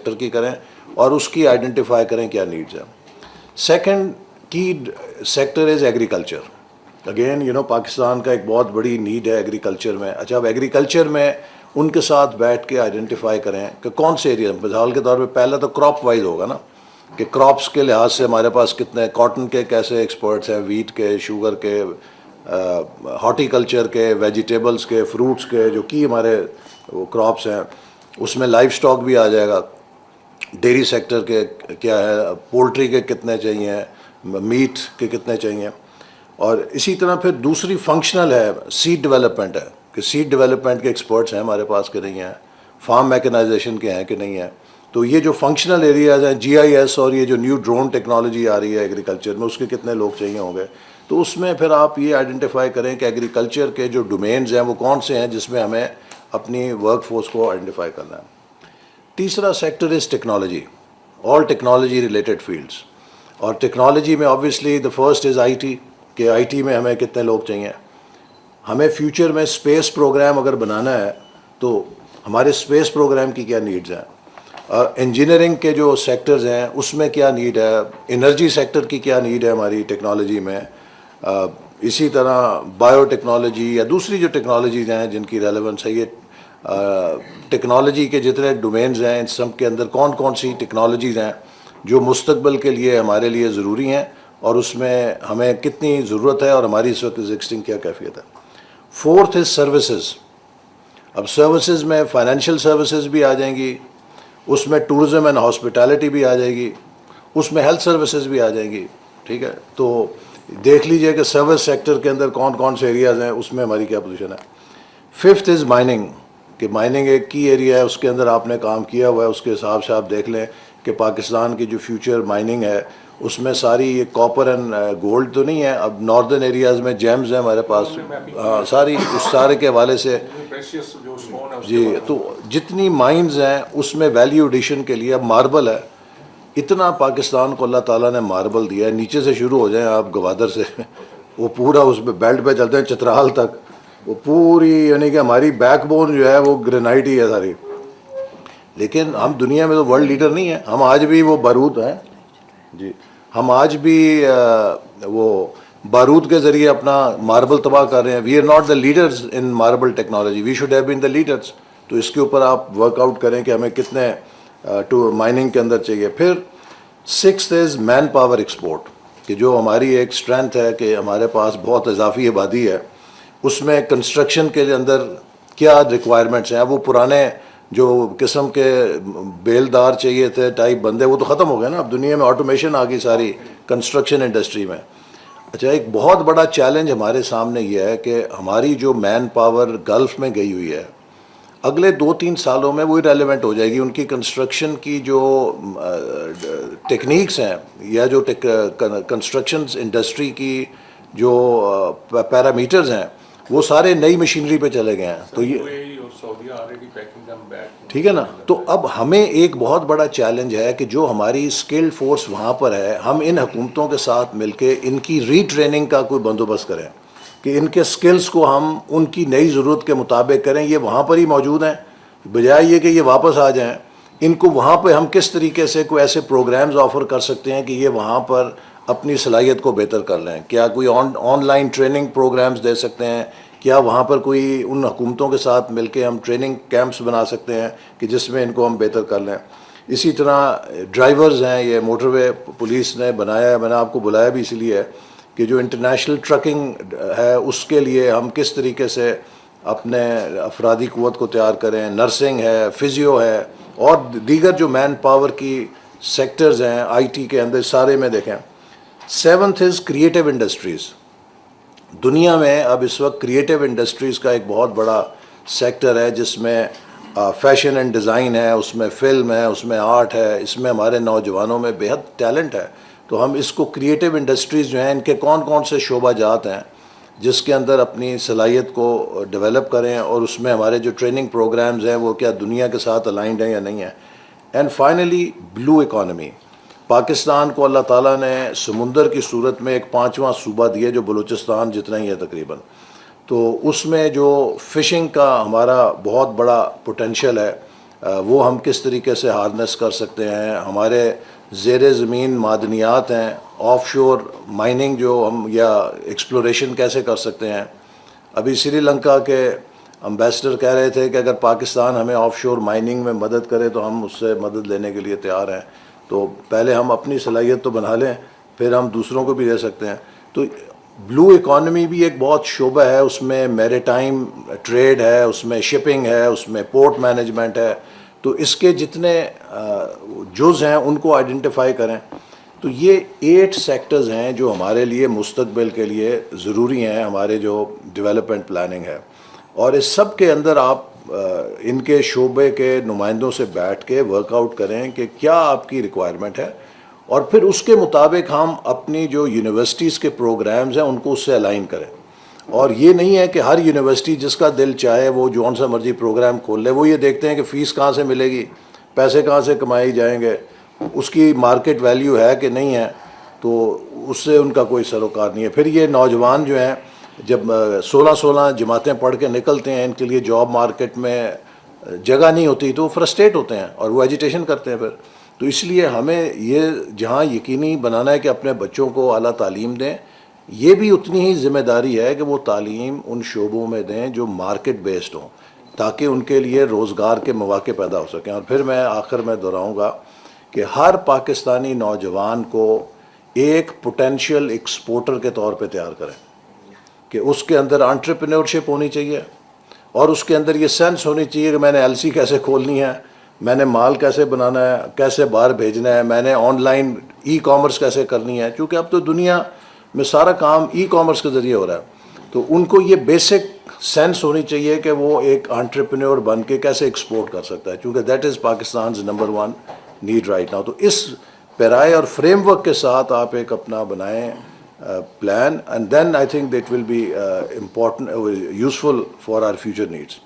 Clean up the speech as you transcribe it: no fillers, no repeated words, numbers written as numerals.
Sector की करें और उसकी आइडेंटिफाई करें क्या नीड्स हैं। सेकंड की sector is agriculture. Again Pakistan का एक बहुत बड़ी नीड है एग्रीकल्चर में। अच्छा, अब एग्रीकल्चर में उनके साथ बैठ के आइडेंटिफाई करें कि कौन से एरिया, मिसाल के तौर पे पहला तो क्रॉप वाइज होगा ना, कि क्रॉप्स के लिहाज से हमारे पास कितने कॉटन के कैसे एक्सपर्ट्स हैं, वीट के, शुगर के, हॉर्टिकल्चर के, वेजिटेबल्स के, फ्रूट्स के, जो कि हमारे वो क्रॉप्स हैं, उसमें लाइफ स्टॉक भी आ जाएगा, डेयरी सेक्टर के क्या है, पोल्ट्री के कितने चाहिए, मीट के कितने चाहिए। और इसी तरह फिर दूसरी फंक्शनल है, सीड डेवलपमेंट है, कि सीड डेवलपमेंट के एक्सपर्ट्स हैं हमारे पास कि नहीं हैं, फार्म मैकेनाइजेशन के हैं कि नहीं है। तो ये जो फंक्शनल एरियाज़ हैं, GIS और ये जो न्यू ड्रोन टेक्नोलॉजी आ रही है एग्रीकल्चर में, उसके कितने लोग चाहिए होंगे। तो उसमें फिर आप ये आइडेंटिफाई करें कि एग्रीकल्चर के जो डोमेन्स हैं वो कौन से हैं जिसमें हमें अपनी वर्क फोर्स को आइडेंटिफाई करना है। तीसरा sector is technology, all technology related fields. और टेक्नोलॉजी में obviously the first is IT, कि IT में हमें कितने लोग चाहिए। हमें फ्यूचर में स्पेस प्रोग्राम अगर बनाना है तो हमारे स्पेस प्रोग्राम की क्या नीड्स हैं, इंजीनियरिंग के जो सेक्टर्स हैं उसमें क्या नीड है, एनर्जी सेक्टर की क्या नीड है हमारी टेक्नोलॉजी में, इसी तरह बायोटेक्नोलॉजी या दूसरी जो टेक्नोलॉजीज़ हैं जिनकी रेलेवेंस है। ये टेक्नोलॉजी के जितने डोमेन्स हैं इन सब के अंदर कौन कौन सी टेक्नोलॉजीज़ हैं जो मुस्तकबिल के लिए हमारे लिए ज़रूरी हैं और उसमें हमें कितनी ज़रूरत है और हमारी इस वक्त एग्जिस्टिंग क्या कैफियत है। Fourth is services. अब सर्विसेज में फाइनेंशियल सर्विसेज भी आ जाएंगी, उसमें टूरिज़म एंड हॉस्पिटैलिटी भी आ जाएगी, उसमें हेल्थ सर्विसेज भी आ जाएंगी। ठीक है, तो देख लीजिए कि सर्विस सेक्टर के अंदर कौन कौन से एरियाज़ हैं, उसमें हमारी क्या पोजीशन है। फिफ्थ इज़ माइनिंग, कि माइनिंग एक की एरिया है, उसके अंदर आपने काम किया हुआ है, उसके हिसाब से आप देख लें कि पाकिस्तान की जो फ्यूचर माइनिंग है उसमें सारी ये कॉपर एंड गोल्ड तो नहीं है। अब नॉर्दर्न एरियाज़ में जेम्स हैं हमारे पास, सारी उस सारे के हवाले से जी। तो जितनी माइंस हैं उसमें वैल्यू एडिशन के लिए अब मार्बल है, इतना पाकिस्तान को अल्लाह ताला ने मार्बल दिया है। नीचे से शुरू हो जाएं आप गवादर से वो पूरा उस बेल्ट पे चलते हैं चित्राल तक, वो पूरी यानी कि हमारी बैकबोन जो है वो ग्रेनाइट ही है सारी। लेकिन हम दुनिया में तो वर्ल्ड लीडर नहीं है, हम आज भी वो बारूद हैं जी, हम आज भी वो बारूद के ज़रिए अपना मार्बल तबाह कर रहे हैं। We are not the leaders in marble technology, we should have been the leaders. तो इसके ऊपर आप वर्कआउट करें कि हमें कितने टू माइनिंग के अंदर चाहिए। फिर sixth is man power export, कि जो हमारी एक स्ट्रेंथ है कि हमारे पास बहुत इजाफी आबादी है, उसमें कंस्ट्रक्शन के अंदर क्या रिक्वायरमेंट्स हैं। वो पुराने जो किस्म के बेलदार चाहिए थे टाइप बंदे, वो तो ख़त्म हो गए ना, अब दुनिया में ऑटोमेशन आ गई सारी कंस्ट्रक्शन इंडस्ट्री में। अच्छा, एक बहुत बड़ा चैलेंज हमारे सामने ये है कि हमारी जो मैन पावर गल्फ़ में गई हुई है, अगले 2-3 सालों में वो इरेलेवेंट हो जाएगी। उनकी कंस्ट्रक्शन की जो टेक्निक्स हैं या जो कंस्ट्रक्शन इंडस्ट्री की जो पैरामीटर्स हैं वो सारे नई मशीनरी पे चले गए हैं। तो ये ठीक है ना। तो अब हमें एक बहुत बड़ा चैलेंज है कि जो हमारी स्किल्ड फोर्स वहाँ पर है, हम इन हुकूमतों के साथ मिलके इनकी रीट्रेनिंग का कोई बंदोबस्त करें कि इनके स्किल्स को हम उनकी नई ज़रूरत के मुताबिक करें। ये वहाँ पर ही मौजूद हैं, बजाय ये कि ये वापस आ जाएं, इनको वहाँ पर हम किस तरीके से कोई ऐसे प्रोग्राम्स ऑफ़र कर सकते हैं कि ये वहाँ पर अपनी सलाहियत को बेहतर कर लें। क्या कोई ऑनलाइन ट्रेनिंग प्रोग्राम्स दे सकते हैं, क्या वहाँ पर कोई उन हुकूमतों के साथ मिलके हम ट्रेनिंग कैंप्स बना सकते हैं कि जिसमें इनको हम बेहतर कर लें। इसी तरह ड्राइवर्स हैं, ये मोटरवे पुलिस ने बनाया है, मैंने आपको बुलाया भी इसलिए है कि जो इंटरनेशनल ट्रकिंग है उसके लिए हम किस तरीके से अपने अफरादी क़ुव्वत को तैयार करें। नर्सिंग है, फ़िज़ियो है और दीगर जो मैन पावर की सेक्टर्स हैं IT के अंदर सारे में देखें। Seventh is creative industries. दुनिया में अब इस वक्त क्रिएटिव इंडस्ट्रीज़ का एक बहुत बड़ा सेक्टर है जिसमें फैशन एंड डिज़ाइन है, उसमें फ़िल्म है, उसमें आर्ट है, इसमें हमारे नौजवानों में बेहद टैलेंट है। तो हम इसको क्रिएटिव इंडस्ट्रीज़ जो हैं इनके कौन कौन से शोबा जात हैं जिसके अंदर अपनी सलाहियत को डेवलप करें और उसमें हमारे जो ट्रेनिंग प्रोग्राम्स हैं वो क्या दुनिया के साथ अलाइंड हैं या नहीं है। And finally blue economy. Pakistan को अल्लाह ताला ने समुंदर की सूरत में एक 5वां सूबा दिया जो बलूचिस्तान जितना ही है तकरीबन। तो उसमें जो फ़िशिंग का हमारा बहुत बड़ा पोटेंशियल है वो हम किस तरीके से हार्नेस कर सकते हैं। हमारे ज़ेरे ज़मीन मादनियात हैं, ऑफशोर माइनिंग जो हम या एक्सप्लोरेशन कैसे कर सकते हैं। अभी श्रीलंका के एम्बेसडर कह रहे थे कि अगर पाकिस्तान हमें ऑफशोर माइनिंग में मदद करे तो हम उससे मदद लेने के लिए तैयार हैं। तो पहले हम अपनी सलाहियत तो बना लें, फिर हम दूसरों को भी दे सकते हैं। तो ब्लू इकॉनमी भी एक बहुत शोबा है, उसमें मैरीटाइम ट्रेड है, उसमें शिपिंग है, उसमें पोर्ट मैनेजमेंट है। तो इसके जितने जुज़ हैं उनको आइडेंटिफाई करें। तो ये 8 सेक्टर्स हैं जो हमारे लिए मुस्तकबिल के लिए ज़रूरी हैं, हमारे जो डेवलपमेंट प्लानिंग है। और इस सब के अंदर आप इनके शोबे के नुमाइंदों से बैठ के वर्कआउट करें कि क्या आपकी रिक्वायरमेंट है, और फिर उसके मुताबिक हम अपनी जो यूनिवर्सिटीज़ के प्रोग्राम्स हैं उनको उससे अलाइन करें। और ये नहीं है कि हर यूनिवर्सिटी जिसका दिल चाहे वो जौन सा मर्जी प्रोग्राम खोल ले। वो ये देखते हैं कि फ़ीस कहाँ से मिलेगी, पैसे कहाँ से कमाए जाएंगे, उसकी मार्केट वैल्यू है कि नहीं है, तो उससे उनका कोई सरोकार नहीं है। फिर ये नौजवान जो हैं जब 16-16 जमातें पढ़ के निकलते हैं, इनके लिए जॉब मार्केट में जगह नहीं होती तो वो फ्रस्ट्रेट होते हैं और वो एजिटेशन करते हैं फिर। तो इसलिए हमें ये जहाँ यकीनी बनाना है कि अपने बच्चों को आला तालीम दें, ये भी उतनी ही ज़िम्मेदारी है कि वो तालीम उन शोबों में दें जो मार्केट बेस्ड हों, ताकि उनके लिए रोज़गार के मौके पैदा हो सकें। और फिर मैं आखिर में दोहराऊँगा कि हर पाकिस्तानी नौजवान को एक पोटेंशियल एक्सपोर्टर के तौर पे तैयार करें कि उसके अंदर एंटरप्रेन्योरशिप होनी चाहिए और उसके अंदर ये सेंस होनी चाहिए कि मैंने एलसी कैसे खोलनी है, मैंने माल कैसे बनाना है, कैसे बाहर भेजना है, मैंने ऑनलाइन ई कॉमर्स कैसे करनी है। क्योंकि अब तो दुनिया में सारा काम ई कॉमर्स के ज़रिए हो रहा है, तो उनको ये बेसिक सेंस होनी चाहिए कि वो एक एंटरप्रेन्योर बन के कैसे एक्सपोर्ट कर सकता है, क्योंकि that is Pakistan number 1 need right now. तो इस पैराए और फ्रेमवर्क के साथ आप एक अपना बनाएं plan, and then I think that will be important useful for our future needs.